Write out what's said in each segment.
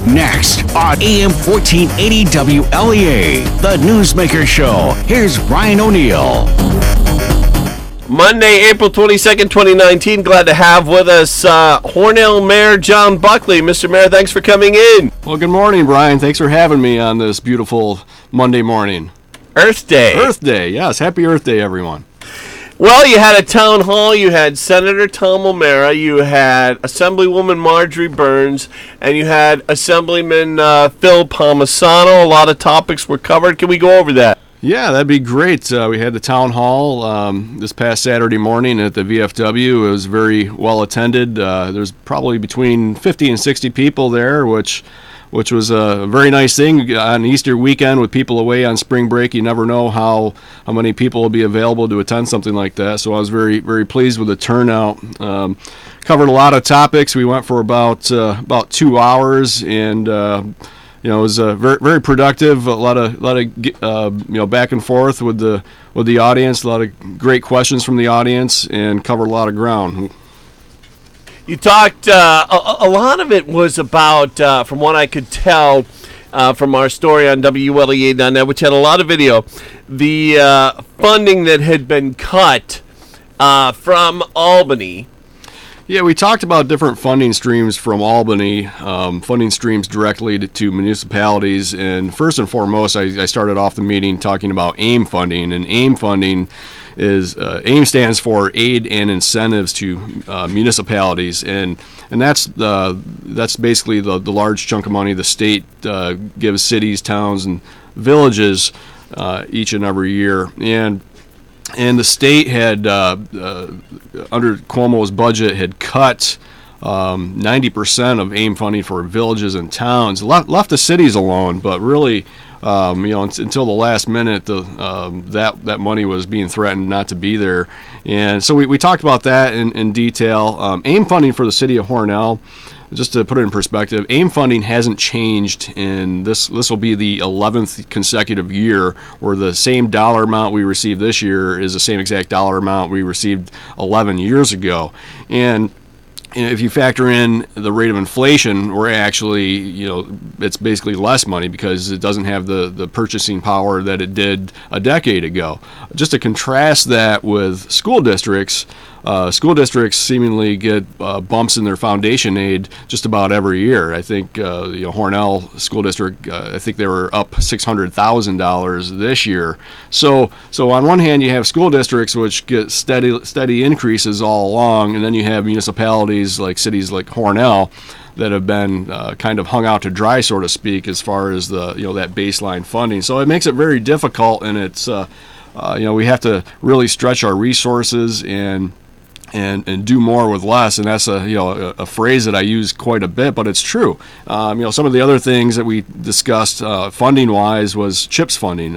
Next on AM 1480 WLEA, the Newsmaker Show. Here's Ryan O'Neill. Monday, April 22nd, 2019. Glad to have with us Hornell Mayor John Buckley. Mr. Mayor, thanks for coming in. Well, good morning, Brian. Thanks for having me on this beautiful Monday morning. Earth Day. Earth Day, yes. Happy Earth Day, everyone. Well, you had a town hall. You had Senator Tom O'Mara. You had Assemblywoman Marjorie Burns. And you had Assemblyman Phil Palmisano. A lot of topics were covered. Can we go over that? Yeah, that'd be great. We had the town hall this past Saturday morning at the VFW. It was very well attended. There's probably between 50 and 60 people there, which was a very nice thing on Easter weekend with people away on spring break. You never know how many people will be available to attend something like that. So I was very, very pleased with the turnout. Covered a lot of topics. We went for about 2 hours, and it was very, very productive. A lot of back and forth with the audience. A lot of great questions from the audience, and covered a lot of ground. You talked, a lot of it was about, from what I could tell from our story on WLEA.net, which had a lot of video, the funding that had been cut from Albany. Yeah, we talked about different funding streams from Albany, funding streams directly to municipalities. And first and foremost, I started off the meeting talking about AIM funding. And AIM funding is AIM stands for Aid and Incentives to Municipalities, and that's basically the large chunk of money the state gives cities, towns, and villages each and every year. And the state had, under Cuomo's budget, had cut 90% of AIM funding for villages and towns, left the cities alone, but really, until the last minute, that money was being threatened not to be there. And so we talked about that in detail. AIM funding for the city of Hornell, just to put it in perspective, AIM funding hasn't changed in this will be the 11th consecutive year where the same dollar amount we received this year is the same exact dollar amount we received 11 years ago. And if you factor in the rate of inflation, we're actually, it's basically less money because it doesn't have the purchasing power that it did a decade ago. Just to contrast that with school districts seemingly get bumps in their foundation aid just about every year. I think Hornell School District, I think they were up $600,000 this year. So on one hand, you have school districts which get steady increases all along, and then you have municipalities like cities like Hornell that have been kind of hung out to dry, so to speak, as far as the that baseline funding. So it makes it very difficult, and it's we have to really stretch our resources and do more with less, and that's a phrase that I use quite a bit, but it's true. Some of the other things that we discussed funding wise was CHIPS funding.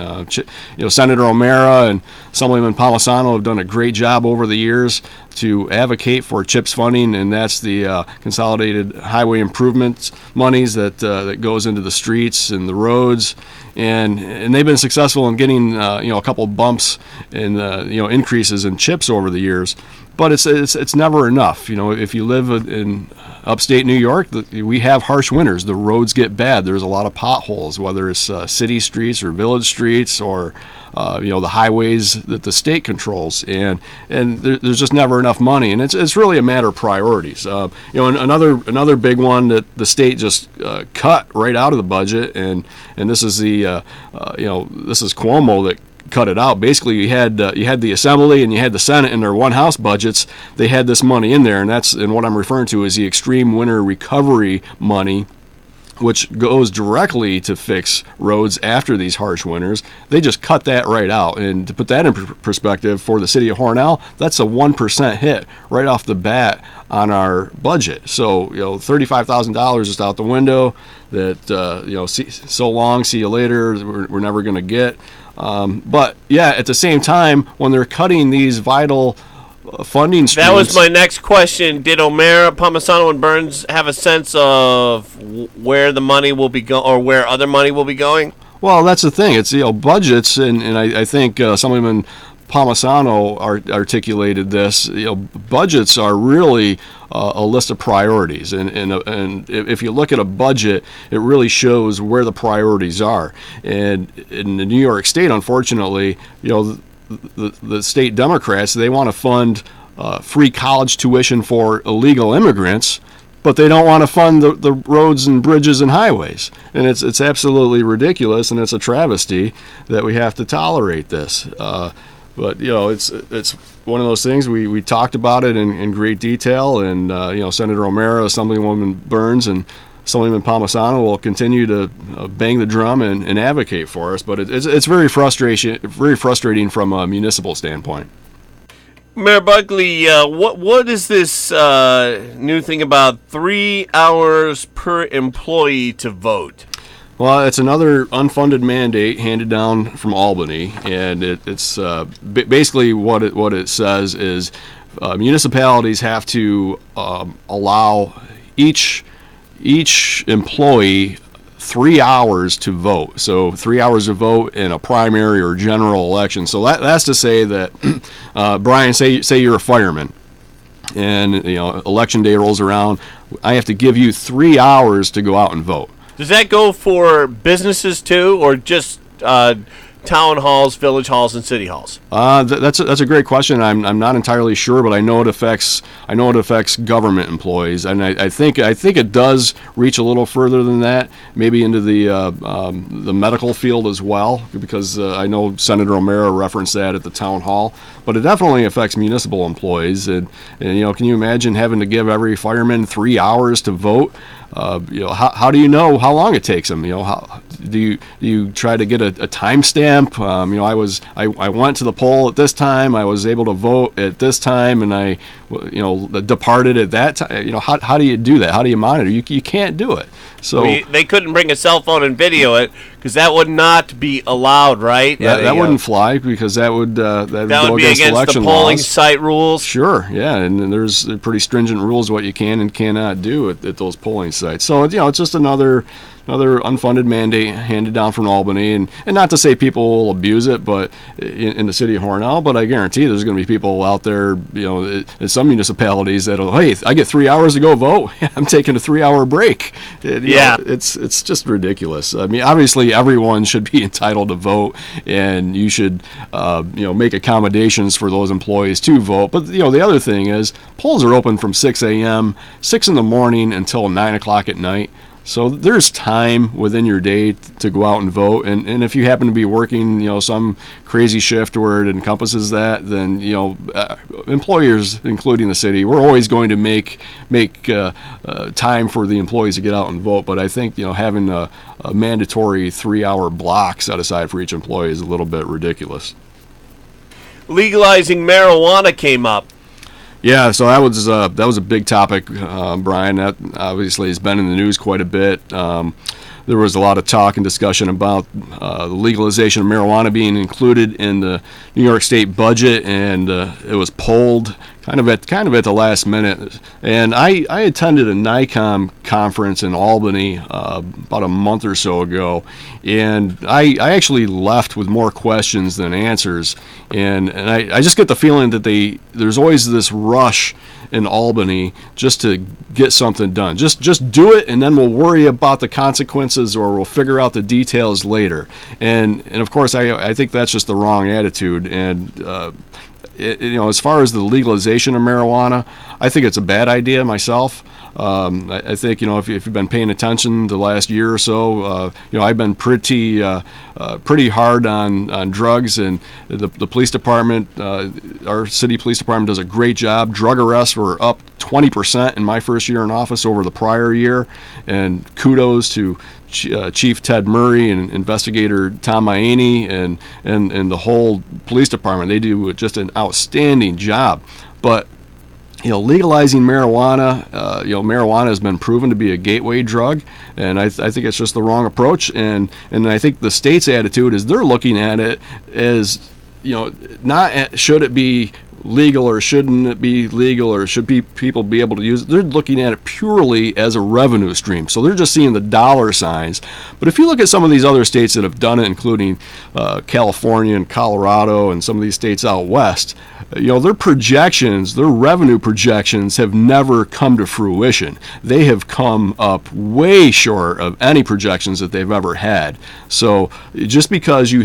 Senator O'Mara and Assemblyman Palmisano have done a great job over the years to advocate for CHIPS funding, and that's the consolidated highway improvements monies that goes into the streets and the roads, and they've been successful in getting a couple bumps in increases in CHIPS over the years. But it's never enough. If you live in upstate New York, we have harsh winters. The roads get bad. There's a lot of potholes, whether it's city streets or village streets or the highways that the state controls, and there's just never enough money, and it's really a matter of priorities. Another big one that the state just cut right out of the budget, and this is this is Cuomo that cut it out. Basically, you had the Assembly and you had the Senate in their one house budgets. They had this money in there, and what I'm referring to is the extreme winter recovery money, which goes directly to fix roads after these harsh winters. They just cut that right out. And to put that in perspective, for the city of Hornell, that's a 1% hit right off the bat on our budget. So, $35,000 just out the window that, so long, see you later, we're never going to get. But, yeah, at the same time, when they're cutting these vital funding streams. That was my next question. Did O'Mara, Palmisano, and Burns have a sense of where the money will be going, or where other money will be going? Well, that's the thing. It's budgets, and I think Assemblyman Palmisano articulated this. Budgets are really a list of priorities, and if you look at a budget, it really shows where the priorities are. And in the New York State, unfortunately, the state Democrats, they want to fund free college tuition for illegal immigrants, but they don't want to fund the roads and bridges and highways. And it's absolutely ridiculous, and it's a travesty that we have to tolerate this. But it's one of those things. We talked about it in great detail, and Senator O'Mara, Assemblywoman Burns, and Assemblyman Palmisano will continue to bang the drum and advocate for us. But it's very frustrating from a municipal standpoint. Mayor Buckley, what is this new thing about 3 hours per employee to vote? Well, it's another unfunded mandate handed down from Albany, and it's basically what it says is municipalities have to allow each employee 3 hours to vote. So 3 hours to vote in a primary or general election. So that's to say that, Brian, say you're a fireman, and election day rolls around. I have to give you 3 hours to go out and vote. Does that go for businesses too, or just town halls, village halls, and city halls? That's a great question. I'm not entirely sure, but I know it affects government employees, and I think it does reach a little further than that, maybe into the medical field as well, because I know Senator O'Mara referenced that at the town hall. But it definitely affects municipal employees, and can you imagine having to give every fireman 3 hours to vote? How do you know how long it takes them? How do you try to get a timestamp? I went to the poll at this time. I was able to vote at this time, and I departed at that time. How do you do that? How do you monitor? You can't do it. So they couldn't bring a cell phone and video it, because that would not be allowed, right? That wouldn't fly, because that would go be against election the polling laws. site rules. Sure, yeah, and there's pretty stringent rules what you can and cannot do at those polling sites. So it's just another unfunded mandate handed down from Albany, and not to say people will abuse it, but in the city of Hornell, but I guarantee there's going to be people out there, in some municipalities that'll, hey, I get 3 hours to go vote. I'm taking a 3 hour break. It's just ridiculous. I mean, obviously everyone should be entitled to vote, and you should make accommodations for those employees to vote. But the other thing is, polls are open from 6 a.m., 6 in the morning until 9 o'clock at night. So there's time within your day to go out and vote, and if you happen to be working, some crazy shift where it encompasses that, then employers, including the city, we're always going to make time for the employees to get out and vote. But I think having a mandatory 3 hour block set aside for each employee is a little bit ridiculous. Legalizing marijuana came up. Yeah, so that was a big topic, Brian. That obviously has been in the news quite a bit. There was a lot of talk and discussion about the legalization of marijuana being included in the New York State budget, and it was pulled kind of at the last minute. And I attended a NICOM conference in Albany about a month or so ago, and I actually left with more questions than answers. And I just get the feeling that there's always this rush in Albany just to get something done. Just do it, and then we'll worry about the consequences, or we'll figure out the details later. And of course, I think that's just the wrong attitude. And as far as the legalization of marijuana, I think it's a bad idea myself. I think if you've been paying attention the last year or so, I've been pretty hard on drugs, and the police department, our city police department, does a great job. Drug arrests were up 20% in my first year in office over the prior year, and kudos to Chief Ted Murray and Investigator Tom Maini and the whole police department. They do just an outstanding job. But legalizing marijuana, marijuana has been proven to be a gateway drug, and I think it's just the wrong approach. And I think the state's attitude is they're looking at it as, not should it be legal or shouldn't it be legal, or should people be able to use it. They're looking at it purely as a revenue stream. So they're just seeing the dollar signs. But if you look at some of these other states that have done it, including California and Colorado and some of these states out west, their projections, their revenue projections have never come to fruition. They have come up way short of any projections that they've ever had. So just because you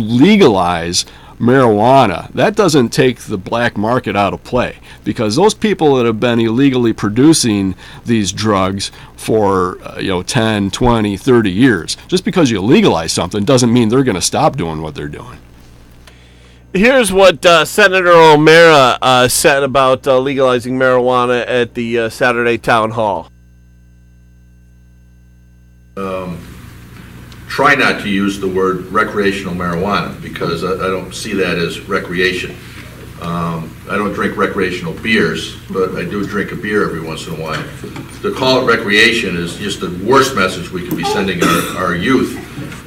legalize marijuana, that doesn't take the black market out of play, because those people that have been illegally producing these drugs for 10, 20, 30 years, just because you legalize something doesn't mean they're going to stop doing what they're doing. Here's what Senator O'Mara said about legalizing marijuana at the Saturday town hall. Try not to use the word recreational marijuana, because I don't see that as recreation. I don't drink recreational beers, but I do drink a beer every once in a while. To call it recreation is just the worst message we could be sending our youth.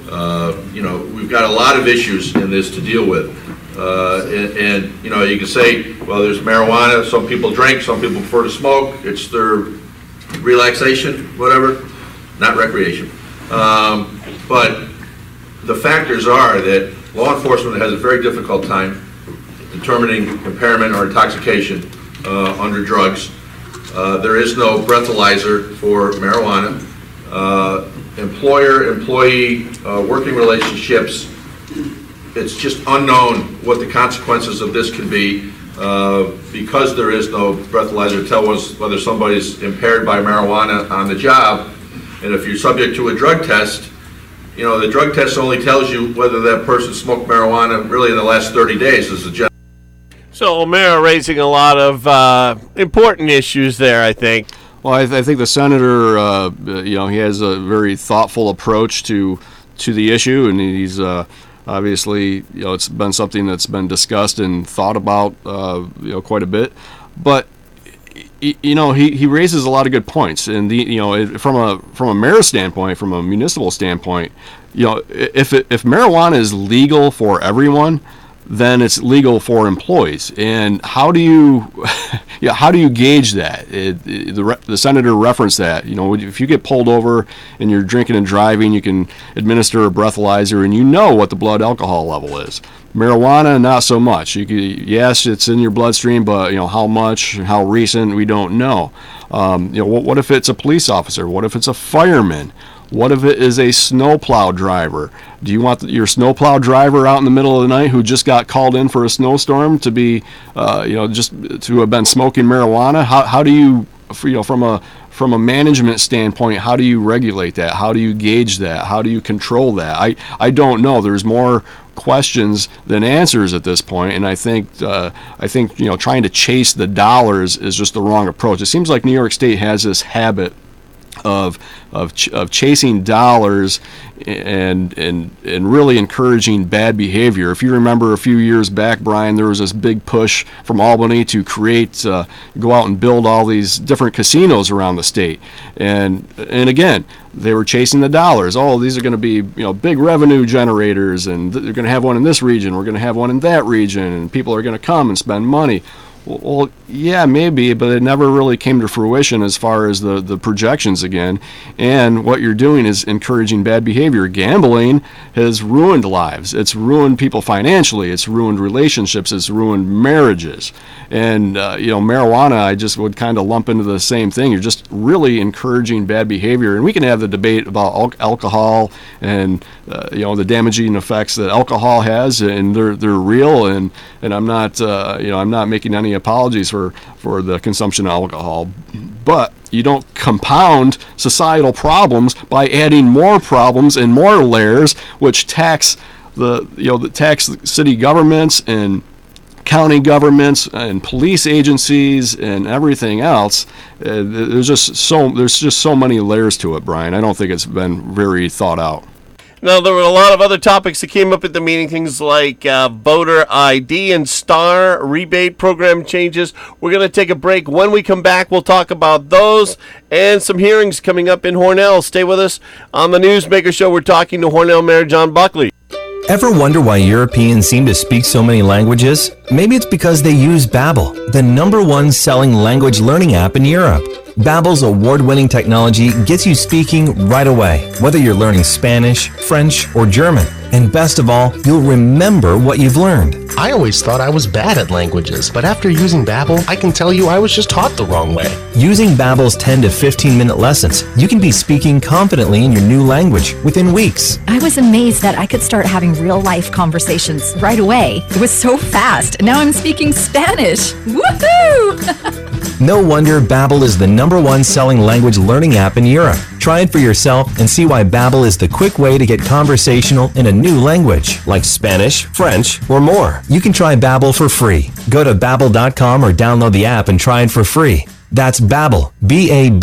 We've got a lot of issues in this to deal with. And you can say, well, there's marijuana, some people drink, some people prefer to smoke, it's their relaxation, whatever, not recreation. But the factors are that law enforcement has a very difficult time determining impairment or intoxication under drugs. There is no breathalyzer for marijuana. Employer-employee working relationships, it's just unknown what the consequences of this can be, because there is no breathalyzer to tell us whether somebody's impaired by marijuana on the job. And if you're subject to a drug test, the drug test only tells you whether that person smoked marijuana really in the last 30 days as a general. So O'Mara raising a lot of important issues there, I think. Well, I think the senator, he has a very thoughtful approach to the issue, and he's obviously, it's been something that's been discussed and thought about, quite a bit. But he raises a lot of good points, and from a mayor standpoint, from a municipal standpoint, if marijuana is legal for everyone, then it's legal for employees. And how do you gauge that? The senator referenced that. If you get pulled over and you're drinking and driving, you can administer a breathalyzer and you know what the blood alcohol level is. Marijuana, not so much. Yes, it's in your bloodstream, but how much, how recent, we don't know. What if it's a police officer? What if it's a fireman? What if it is a snowplow driver? Do you want your snowplow driver out in the middle of the night who just got called in for a snowstorm to be, just to have been smoking marijuana? How do you, from a management standpoint, how do you regulate that? How do you gauge that? How do you control that? I don't know. There's more questions than answers at this point, and I think trying to chase the dollars is just the wrong approach. It seems like New York State has this habit of chasing dollars and really encouraging bad behavior. If you remember a few years back, Brian, there was this big push from Albany to go out and build all these different casinos around the state, and again, they were chasing the dollars. Oh, these are going to be big revenue generators, and they're going to have one in this region, we're going to have one in that region, and people are going to come and spend money. Well, yeah, maybe, but it never really came to fruition as far as the projections again. And what you're doing is encouraging bad behavior. Gambling has ruined lives. It's ruined people financially. It's ruined relationships. It's ruined marriages. And, marijuana, I just would kind of lump into the same thing. You're just really encouraging bad behavior. And we can have the debate about alcohol and, the damaging effects that alcohol has, and they're real. And I'm not making any apologies for the consumption of alcohol, but you don't compound societal problems by adding more problems and more layers, which tax the city governments and county governments and police agencies and everything else. There's just so many layers to it, Brian. I don't think it's been very thought out. Now, there were a lot of other topics that came up at the meeting, things like voter ID and STAR rebate program changes. We're going to take a break. When we come back, we'll talk about those and some hearings coming up in Hornell. Stay with us on the Newsmaker Show. We're talking to Hornell Mayor John Buckley. Ever wonder why Europeans seem to speak so many languages? Maybe it's because they use Babbel, the #1 selling language learning app in Europe. Babbel's award-winning technology gets you speaking right away, whether you're learning Spanish, French, or German. And best of all, you'll remember what you've learned. I always thought I was bad at languages, but after using Babbel, I can tell you I was just taught the wrong way. Using Babbel's 10 to 15-minute lessons, you can be speaking confidently in your new language within weeks. I was amazed that I could start having real-life conversations right away. It was so fast. Now I'm speaking Spanish. Woohoo! No wonder Babbel is the #1 selling language learning app in Europe. Try it for yourself and see why Babbel is the quick way to get conversational in a new language, like Spanish, French, or more. You can try Babbel for free. Go to Babbel.com or download the app and try it for free. That's Babbel, Babbel.com,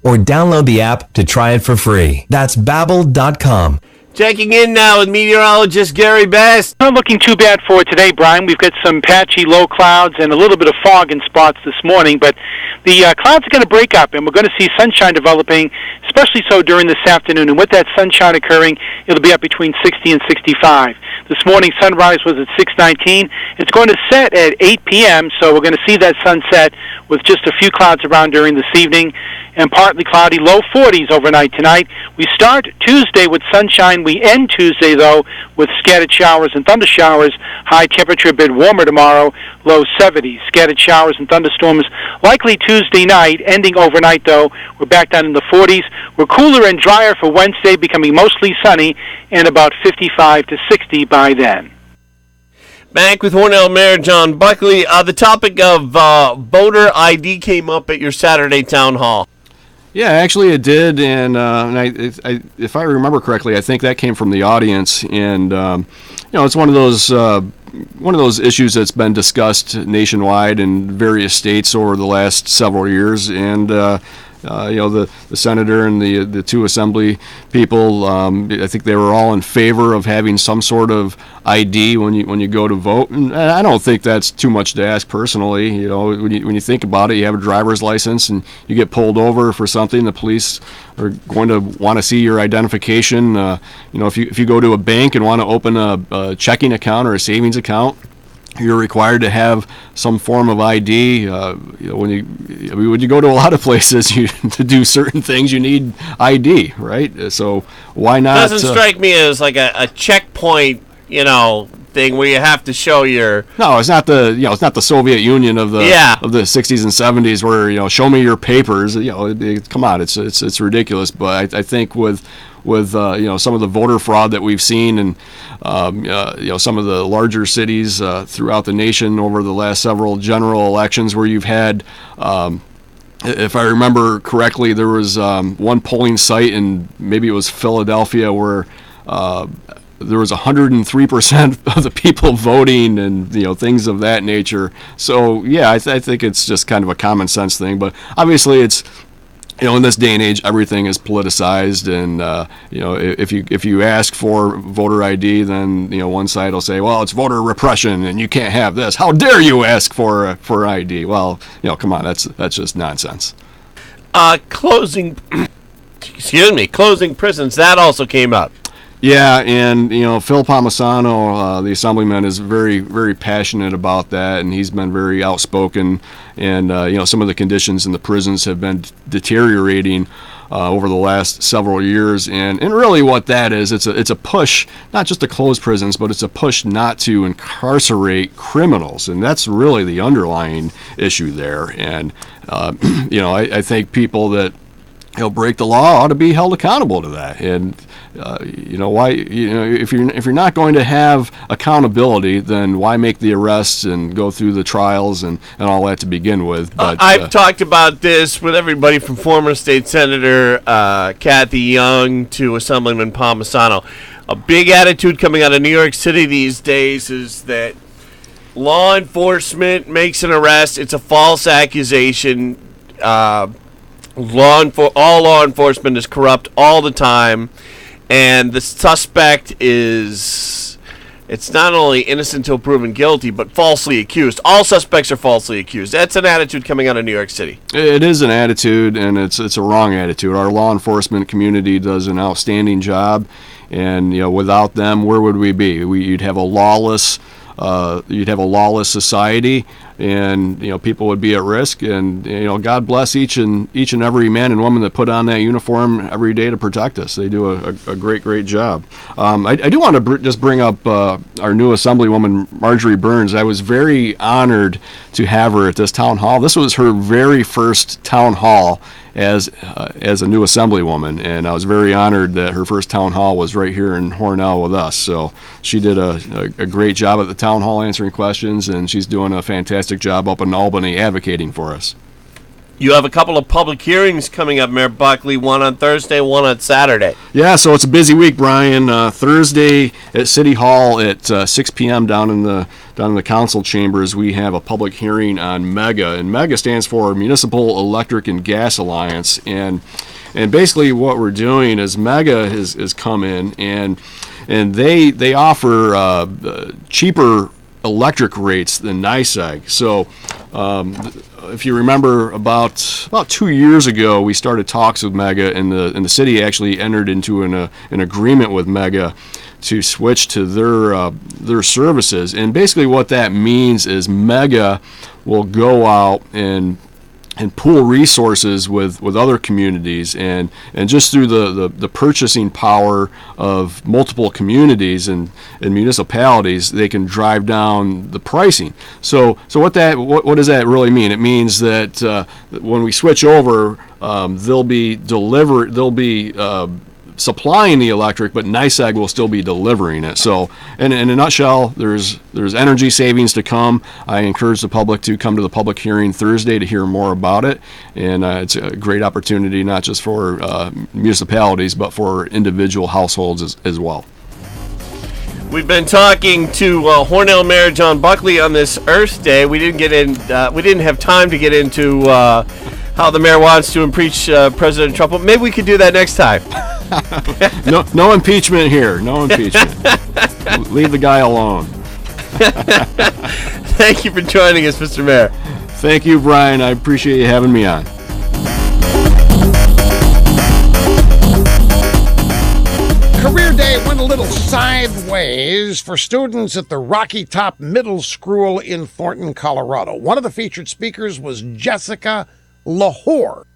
or download the app to try it for free. That's Babbel.com. Checking in now with meteorologist Gary Best. Not looking too bad for today, Brian. We've got some patchy low clouds and a little bit of fog in spots this morning, but the clouds are going to break up, and we're going to see sunshine developing, especially so during this afternoon. And with that sunshine occurring, it'll be up between 60 and 65. This morning, sunrise was at 6:19. It's going to set at 8 p.m., so we're going to see that sunset with just a few clouds around during this evening, and partly cloudy, low 40s overnight tonight. We start Tuesday with sunshine. We end Tuesday, though, with scattered showers and thunder showers. High temperature a bit warmer tomorrow, low 70s. Scattered showers and thunderstorms likely Tuesday night, ending overnight, though. We're back down in the 40s. We're cooler and drier for Wednesday, becoming mostly sunny, and about 55 to 60 by then. Back with Hornell Mayor John Buckley. The topic of voter ID came up at your Saturday town hall. Yeah, actually it did, and if I remember correctly, I think that came from the audience, and it's one of those issues that's been discussed nationwide in various states over the last several years, and the senator and the two assembly people, I think they were all in favor of having some sort of ID when you go to vote, and I don't think that's too much to ask personally. When you think about it, you have a driver's license and you get pulled over for something, the police are going to want to see your identification. If you go to a bank and want to open a checking account or a savings account, you're required to have some form of ID. When you go to a lot of places, to do certain things, you need ID, right? So why not? Doesn't strike me as like a checkpoint, thing where you have to show your. No, it's not the Soviet Union of the 60s and 70s where show me your papers. Come on, it's ridiculous. But I think with some of the voter fraud that we've seen, and some of the larger cities throughout the nation over the last several general elections, where you've had, if I remember correctly, there was one polling site in maybe it was Philadelphia where there was 103% of the people voting, and things of that nature. So yeah, I think it's just kind of a common sense thing, but obviously it's. In this day and age, everything is politicized, and if you ask for voter ID, then one side will say, well, it's voter repression, and you can't have this. How dare you ask for ID? Well, come on, that's just nonsense. Closing prisons, that also came up. Yeah, and Phil Palmisano, the assemblyman, is very, very passionate about that, and he's been very outspoken. And some of the conditions in the prisons have been deteriorating over the last several years. And really, what that is, it's a push not just to close prisons, but it's a push not to incarcerate criminals, and that's really the underlying issue there. And I think people that break the law ought to be held accountable to that. And why if you're not going to have accountability, then why make the arrests and go through the trials and all that to begin with? But I've talked about this with everybody from former state senator Kathy Young to Assemblyman Palmisano. A big attitude coming out of New York City these days is that law enforcement makes an arrest, it's a false accusation. All law enforcement is corrupt all the time, and the suspect is it's not only innocent until proven guilty, but falsely accused. All suspects are falsely accused. That's an attitude coming out of New York City. It is an attitude, and it's a wrong attitude. Our law enforcement community does an outstanding job, and without them, where would we be? You'd have a lawless society, and people would be at risk. And God bless each and every man and woman that put on that uniform every day to protect us. They do a great job. I do want to just bring up our new Assemblywoman Marjorie Burns. I was very honored to have her at this town hall. This was her very first town hall as a new Assemblywoman, and I was very honored that her first town hall was right here in Hornell with us. So she did a great job at the town hall answering questions, and she's doing a fantastic job up in Albany advocating for us. You have a couple of public hearings coming up, Mayor Buckley, one on Thursday, one on Saturday. Yeah, so it's a busy week, Brian. Thursday at City Hall at 6 p.m. down in the council chambers, we have a public hearing on MEGA, and MEGA stands for Municipal Electric and Gas Alliance. And basically what we're doing is MEGA has come in, and they offer cheaper electric rates than NYSEG. So if you remember, about 2 years ago, we started talks with MEGA, and the city actually entered into an agreement with MEGA to switch to their services. And basically what that means is MEGA will go out and pool resources with other communities, and just through the purchasing power of multiple communities and municipalities, they can drive down the pricing. So what does that really mean? It means that when we switch over, they'll be supplying the electric, but NYSEG will still be delivering it. So in a nutshell, there's energy savings to come. I encourage the public to come to the public hearing Thursday to hear more about it, and it's a great opportunity not just for municipalities but for individual households as well. We've been talking to Hornell Mayor John Buckley on this Earth Day. We didn't have time to get into how the mayor wants to impeach President Trump, but maybe we could do that next time. No impeachment here. No impeachment. Leave the guy alone. Thank you for joining us, Mr. Mayor. Thank you, Brian. I appreciate you having me on. Career Day went a little sideways for students at the Rocky Top Middle School in Thornton, Colorado. One of the featured speakers was Jessica Lahore.